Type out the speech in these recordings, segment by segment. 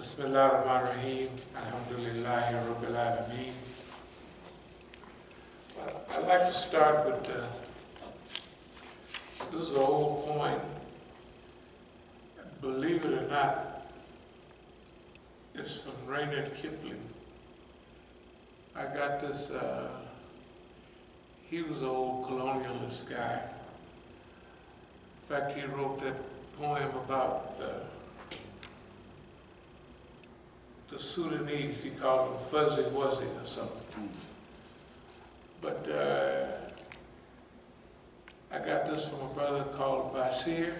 Bismillahirrahmanirrahim. Alhamdulillahi Rabbil Alameen. I'd like to start with, this is an old poem. Believe it or not, it's from Raynard Kipling. I got this, he was an old colonialist guy. In fact, he wrote that poem about the Sudanese. He called them Fuzzy Wuzzy or something. But I got this from a brother called Bashir.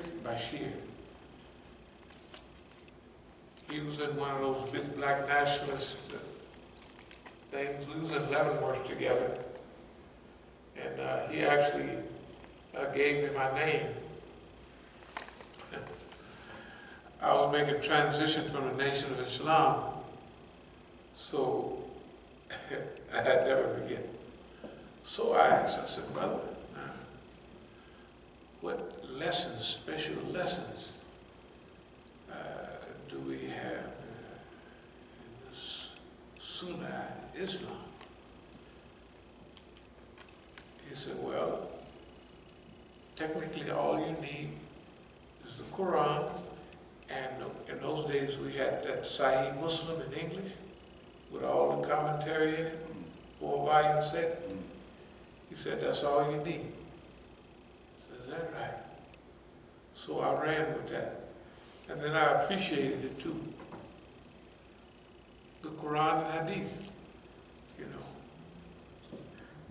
He was in one of those big black nationalist things. We was in Leavenworth together. And he actually gave me my name. I was making transition from the Nation of Islam. So I'd never forget. So I asked, I said, brother, what lessons, special lessons, do we have in this Sunnah Islam? He said, well, technically all you need is the Quran, and in those days we had that Sahih Muslim in English with all the commentary in it, 4-volume set. He said, that's all you need. I said, is that right? So I ran with that. And then I appreciated it too. The Quran and Hadith, you know.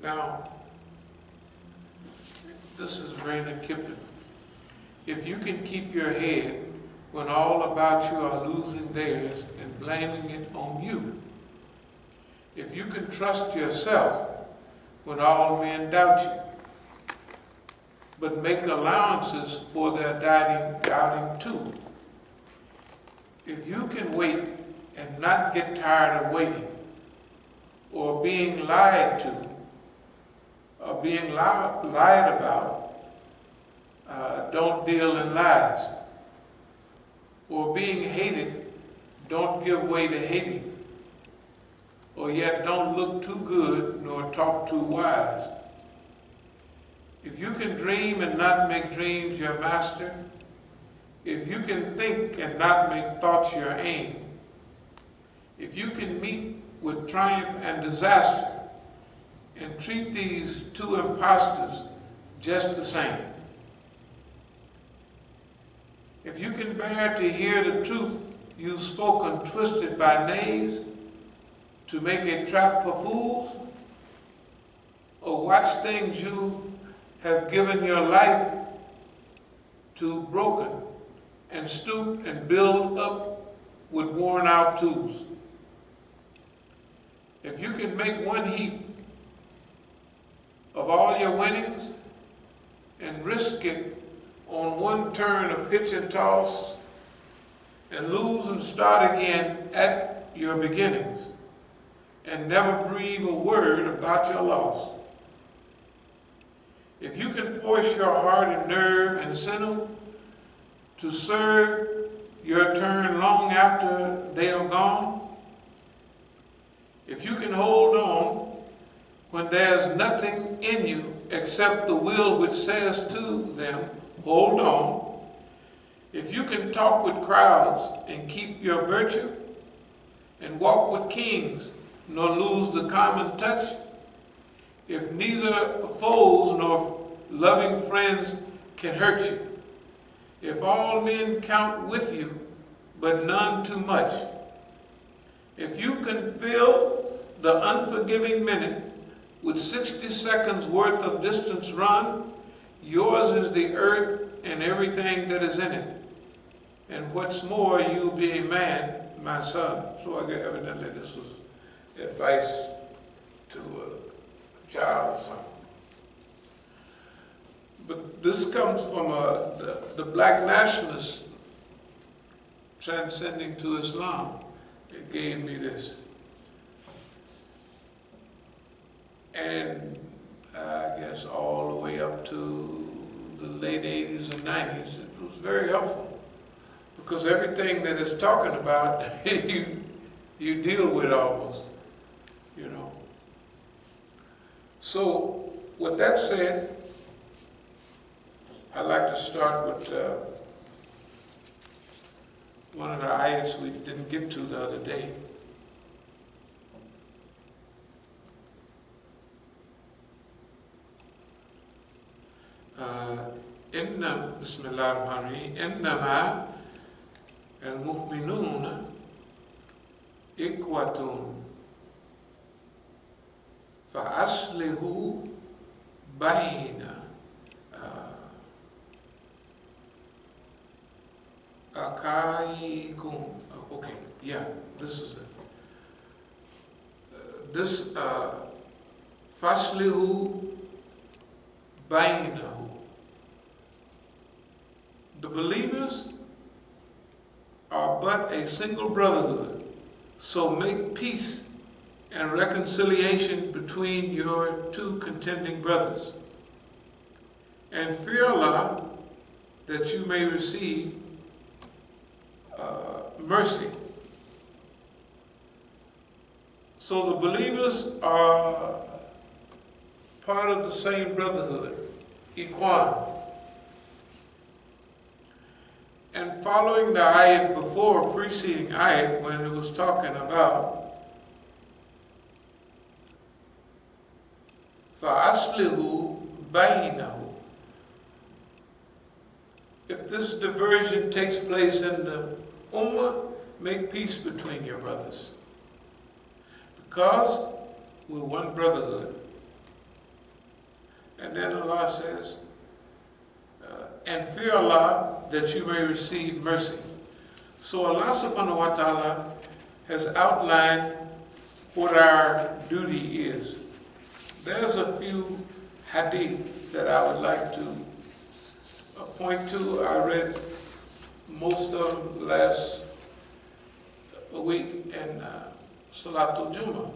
Now, this is Raynard Kipling. If you can keep your head when all about you are losing theirs and blaming it on you, if you can trust yourself when all men doubt you, but make allowances for their doubting too, if you can wait and not get tired of waiting, or being lied to, or being lied about, don't deal in lies, or being hated, don't give way to hating, or yet don't look too good nor talk too wise. If you can dream and not make dreams your master, if you can think and not make thoughts your aim, if you can meet with triumph and disaster and treat these two impostors just the same, if you can bear to hear the truth you've spoken twisted by knaves to make a trap for fools, or watch things you have given your life to broken and stoop and build up with worn out tools. If you can make one heap of all your winnings and risk it on one turn of pitch and toss and lose and start again at your beginnings and never breathe a word about your loss. If you can force your heart and nerve and sinew to serve your turn long after they are gone, if you can hold on when there's nothing in you except the will which says to them, hold on, if you can talk with crowds and keep your virtue and walk with kings nor lose the common touch, if neither foes nor loving friends can hurt you, if all men count with you but none too much, if you can fill the unforgiving minute with 60 seconds worth of distance run, yours is the earth and everything that is in it. And what's more, you be a man, my son. So I get evidently this was advice to a child or something. But this comes from the black nationalists transcending to Islam. It gave me this. And I guess all the way up to the late 80s and 90s, it was very helpful. Because everything that it's talking about, you deal with almost, you know. So, with that said, I'd like to start with one of the ayats we didn't get to the other day. Bismillah ar-Rahman ar-Rahim. Innama al-mu'minuna ikwatun fa-aslihu bayna akaikum. Okay, yeah, this is it. This faslihu baynahu. The believers are but a single brotherhood, so make peace and reconciliation between your two contending brothers, and fear Allah that you may receive mercy. So the believers are part of the same brotherhood, Ikhwan. And following the ayat before, preceding ayat, when it was talking about فَأَصْلِحُوا بَيْنَهُ. If this diversion takes place in the Ummah, make peace between your brothers. Because we're one brotherhood. And then Allah says, and fear Allah that you may receive mercy. So Allah subhanahu wa ta'ala has outlined what our duty is. There's a few hadith that I would like to point to. I read most of them last week in Salatul Jummah.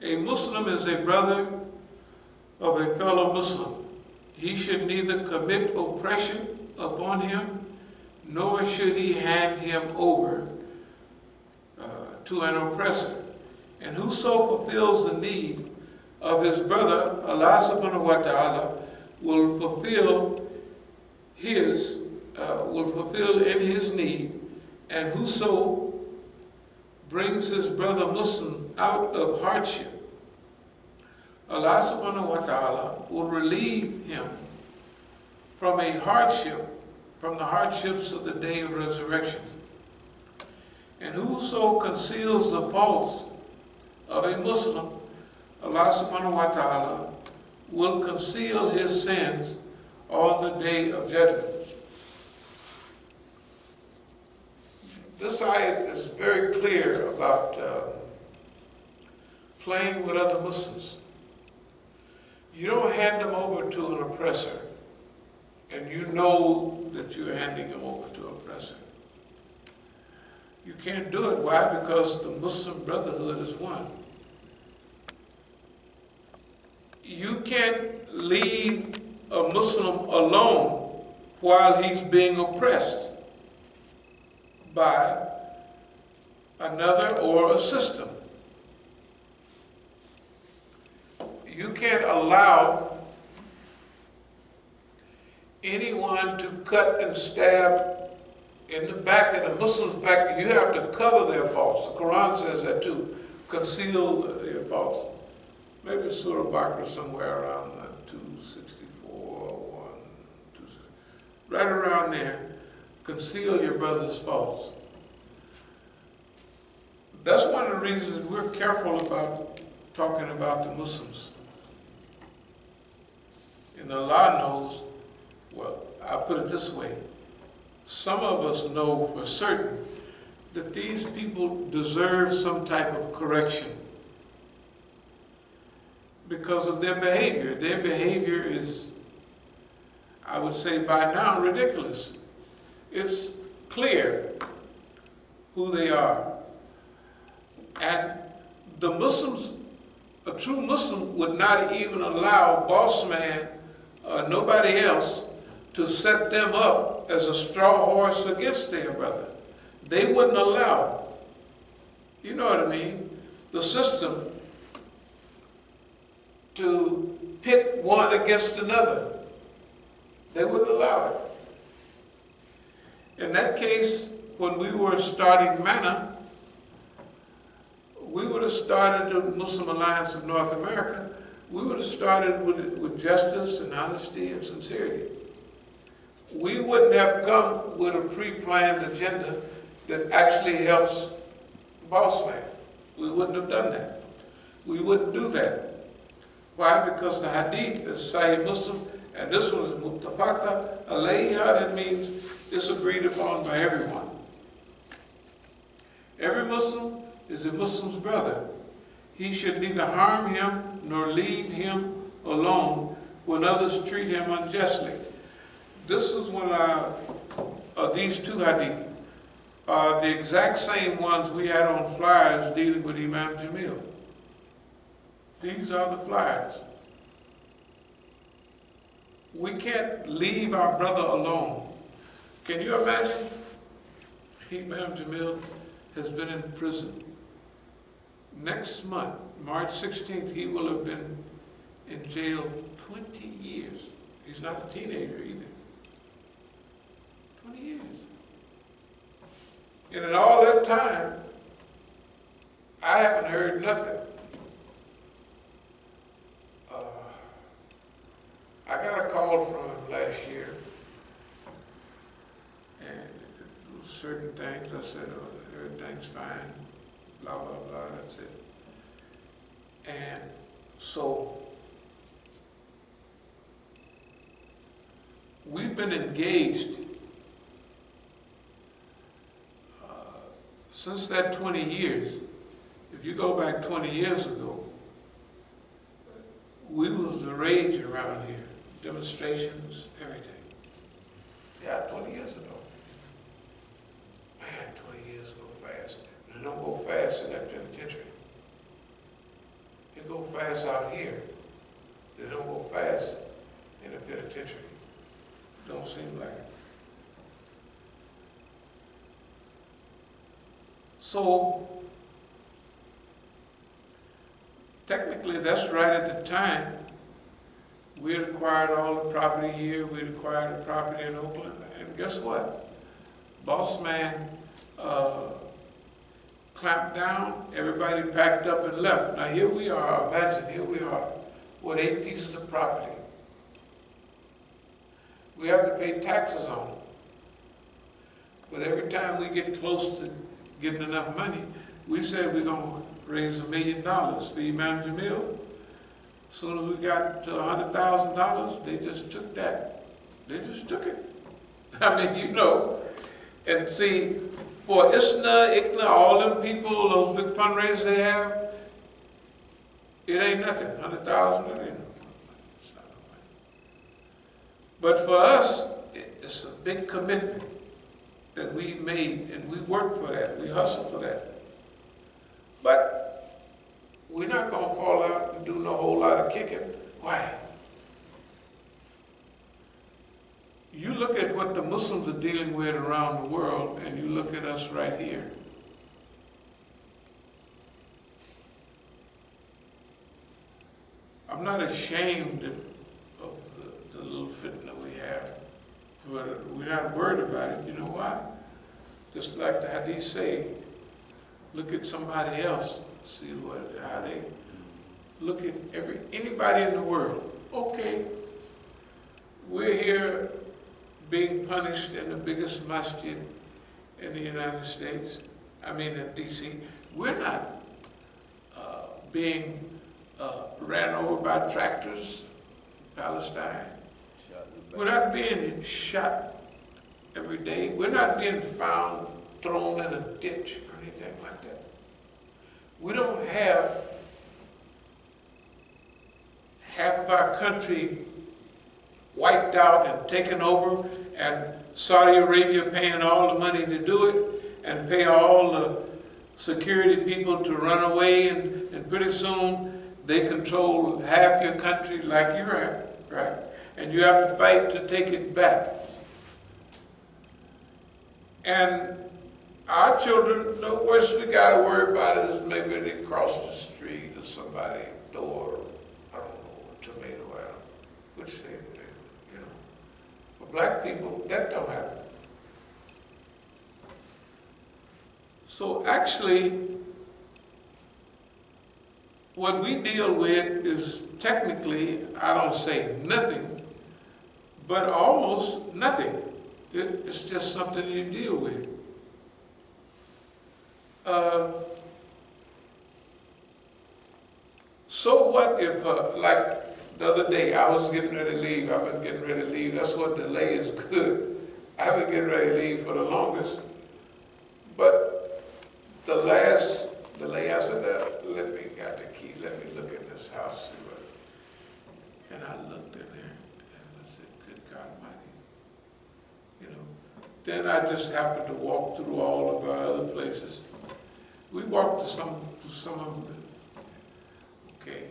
A Muslim is a brother of a fellow Muslim. He should neither commit oppression upon him, nor should he hand him over to an oppressor. And whoso fulfills the need of his brother, Allah subhanahu wa ta'ala will fulfill in his need. And whoso brings his brother Muslim out of hardship, Allah subhanahu wa ta'ala will relieve him from a hardship, from the hardships of the day of resurrection. And whoso conceals the faults of a Muslim, Allah subhanahu wa ta'ala will conceal his sins on the day of judgment. This ayat is very clear about playing with other Muslims. You don't hand them over to an oppressor, and you know that you're handing them over to an oppressor. You can't do it. Why? Because the Muslim Brotherhood is one. You can't leave a Muslim alone while he's being oppressed by another or a system. You can't allow anyone to cut and stab in the back of the Muslim's back. You have to cover their faults. The Quran says that too. Conceal their faults. Maybe Surah Bakr somewhere around 264 or 1, 2, right around there. Conceal your brother's faults. That's one of the reasons we're careful about talking about the Muslims. And Allah knows, well, I'll put it this way. Some of us know for certain that these people deserve some type of correction because of their behavior. Their behavior is, I would say by now, ridiculous. It's clear who they are. And the Muslims, a true Muslim would not even allow boss man or nobody else to set them up as a straw horse against their brother. They wouldn't allow, you know what I mean, the system to pit one against another. They wouldn't allow it. In that case, when we were starting MANA, we would have started the Muslim Alliance of North America. We would have started with justice and honesty and sincerity. We wouldn't have come with a pre-planned agenda that actually helps boss man. We wouldn't have done that. We wouldn't do that. Why? Because the hadith is Sahih Muslim, and this one is muttafaqa alayha. That means it's agreed upon by everyone. Every Muslim is a Muslim's brother. He should neither harm him nor leave him alone when others treat him unjustly. This is one of these two hadith are the exact same ones we had on flyers dealing with Imam Jamil. These are the flyers. We can't leave our brother alone. Can you imagine? Imam Jamil has been in prison. Next month, March 16th, he will have been in jail 20 years. He's not a teenager either. 20 years. And in all that time, I haven't heard nothing. I got a call from him last year, and certain things, I said, oh, everything's fine, blah, blah, blah, that's it. And so, we've been engaged since that 20 years. If you go back 20 years ago, we was the rage around here. Demonstrations, everything. Yeah, 20 years ago. Man, 20 years go fast. They don't go fast in that penitentiary. They go fast out here. They don't go fast in the penitentiary. Don't seem like it. So, technically that's right at the time. We had acquired all the property here, we had acquired the property in Oakland, and guess what? Boss man clamped down, everybody packed up and left. Now here we are, imagine, here we are with 8 pieces of property. We have to pay taxes on them. But every time we get close to getting enough money, we said we're going to raise $1 million for Imam Jamil. As soon as we got to $100,000, they just took that. They just took it. I mean, you know. And see, for ISNA, all them people, those big fundraisers they have, it ain't nothing. 100,000, it ain't no money. It's not no money. But for us, it's a big commitment that we've made, and we work for that. We hustle for that. But we're not going to fall out and do no whole lot of kicking. Why? You look at what the Muslims are dealing with around the world, and you look at us right here. I'm not ashamed of the little fitna we have, but we're not worried about it. You know why? Just like the hadith say, look at somebody else. See how they look at anybody in the world. Okay, we're here being punished in the biggest masjid in the United States. I mean in D.C. We're not being ran over by tractors in Palestine. We're not being shot every day. We're not being found thrown in a ditch or anything like that. We don't have half of our country wiped out and taken over, and Saudi Arabia paying all the money to do it, and pay all the security people to run away, and pretty soon they control half your country like Iraq, right? and you have to fight to take it back. And our children, the worst we got to worry about is maybe they cross the street or somebody throw a, I don't know, a tomato at them, which they, you know. For black people, that don't happen. So actually, what we deal with is technically, I don't say nothing, but almost nothing. It's just something you deal with. So what if, like the other day, I was getting ready to leave. I've been getting ready to leave. That's what delay is good. I've been getting ready to leave for the longest. But the last delay, I said, got the key, let me look in this house. See what. And I looked in there, and I said, good God Almighty. You know. Then I just happened to walk through all of our other places. We walked to some of them. Okay,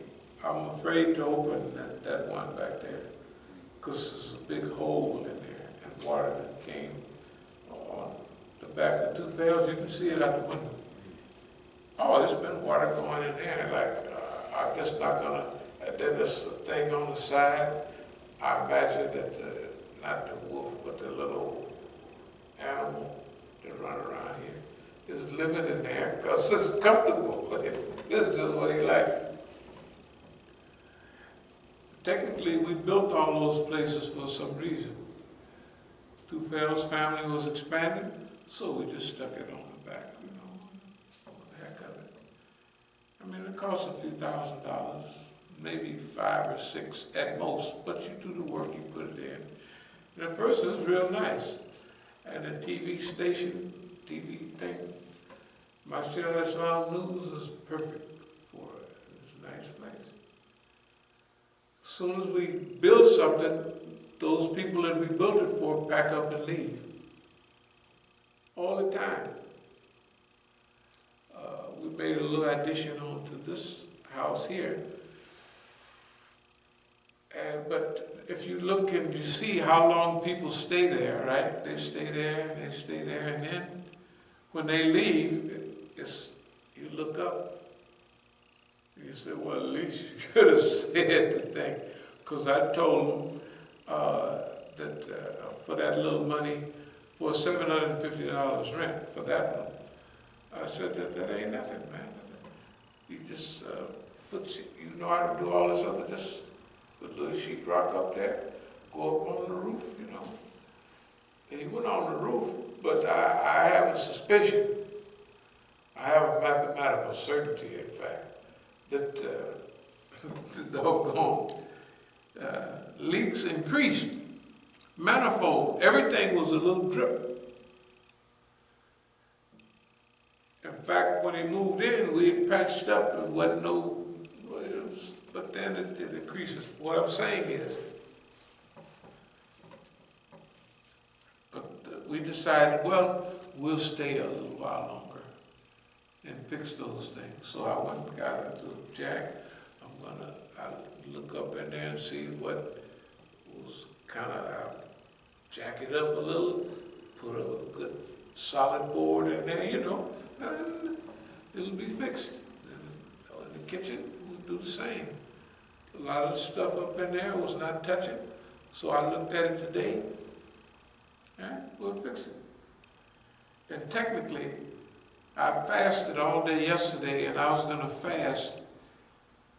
I'm afraid to open that one back there because there's a big hole in there and water that came on the back of 2 fails. You can see it out the window. Oh, there's been water going in there. Like, I'm just not gonna. And then there's a thing on the side. I imagine that not the wolf, but the little animal that run around here is living in there because it's comfortable. It's just what he likes. Technically, we built all those places for some reason. Tufale's family was expanding, so we just stuck it on the back, you know, for the heck of it. I mean, it costs a few $1,000s, maybe 5 or 6 at most, but you do the work, you put it in. And at first it was real nice. And the TV station, TV thing, Masjid News is perfect for it. It's a nice place. As soon as we build something, those people that we built it for pack up and leave. All the time. We made a little addition onto this house here. But if you look and you see how long people stay there, right? They stay there, and they stay there, and then when they leave, you look up. You say, well, at least you could have said the thing. Because I told them that for that little money, for $750 rent for that one, I said that ain't nothing, man. You just you know how to do all this other, just put a little sheetrock up there, go up on the roof, you know. And he went on the roof, but I have a suspicion, I have a mathematical certainty, in fact, that the doggone leaks increased, manifold, everything was a little drip. In fact, when he moved in, we had patched up, it wasn't no, but then it increases. What I'm saying is, we decided, well, we'll stay a little while longer and fix those things. So I went and got a little jack. I look up in there and see what was kind of, I'll jack it up a little, put a good solid board in there, you know, and it'll be fixed. And in the kitchen, we'll do the same. A lot of the stuff up in there was not touching, so I looked at it today, and we'll fix it. And technically, I fasted all day yesterday, and I was going to fast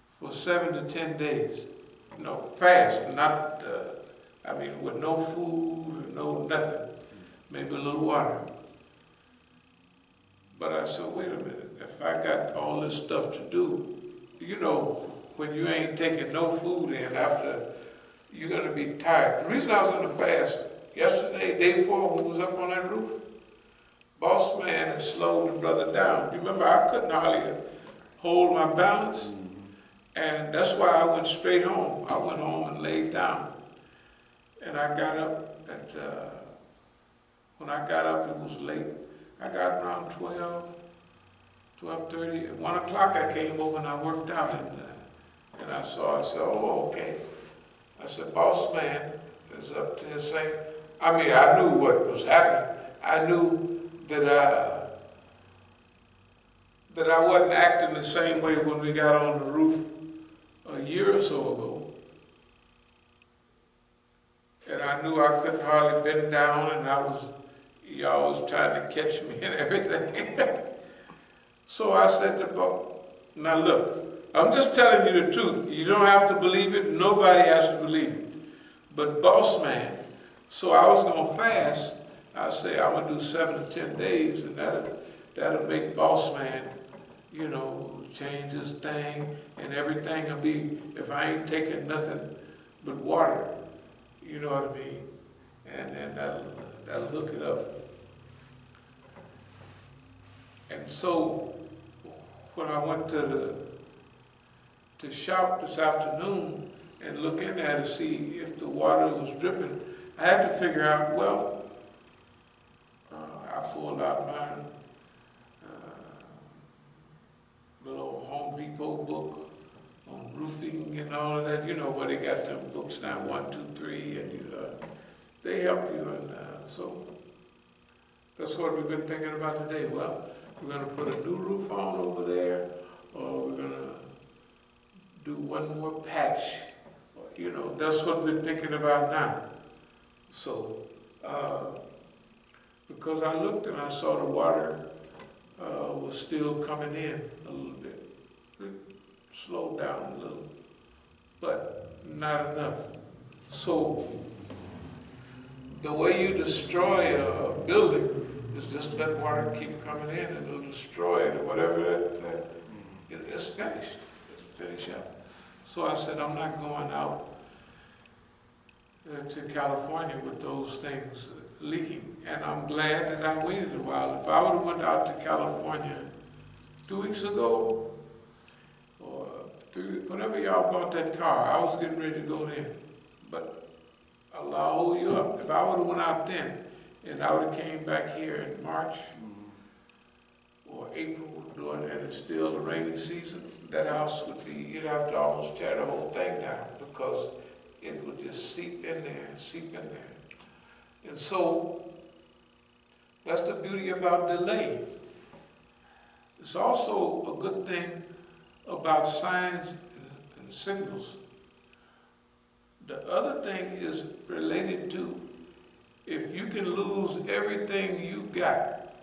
for 7 to 10 days. No, fast, not, with no food, no nothing, maybe a little water. But I said, wait a minute, if I got all this stuff to do, you know, when you ain't taking no food in after, you're going to be tired. The reason I was going to fast, yesterday, day 4, when we was up on that roof, boss man had slowed the brother down. You remember, I couldn't hardly hold my balance. And that's why I went straight home. I went home and laid down. And I got up at, when I got up, it was late. I got around 12:30. At 1 o'clock I came over and I worked out. And I said, oh, okay. I said, boss man is up there saying, I mean, I knew what was happening. I knew that I wasn't acting the same way when we got on the roof a year or so ago. And I knew I couldn't hardly bend down, and y'all was trying to catch me and everything. So I said to boss, now look, I'm just telling you the truth. You don't have to believe it. Nobody has to believe it. But boss man, so I was going to fast. I say I'm going to do 7 to 10 days, and that'll make boss man, you know, change his thing, and everything will be, if I ain't taking nothing but water, you know what I mean? And that'll hook it up. And so when I went to shop this afternoon and look in there to see if the water was dripping, I had to figure out, well, I pulled out my little Home Depot book on roofing and all of that, you know, where they got them books now, 1, 2, 3, and they help you. And so that's what we've been thinking about today. Well, we're going to put a new roof on over there, or we're going to do one more patch. You know, that's what we're thinking about now. So, because I looked and I saw the water was still coming in a little bit. It slowed down a little, but not enough. So, the way you destroy a building is just let water keep coming in and it'll destroy it or whatever. It's finished. It'll finish up. So I said, I'm not going out to California with those things leaking. And I'm glad that I waited a while. If I would have went out to California 2 weeks ago, or whenever y'all bought that car, I was getting ready to go then. But Allah hold you up. If I would have went out then, and I would have came back here in March or April, and it's still the rainy season, that house would be, you'd have to almost tear the whole thing down because it would just seep in there. And so, that's the beauty about delay. It's also a good thing about signs and signals. The other thing is related to, if you can lose everything you got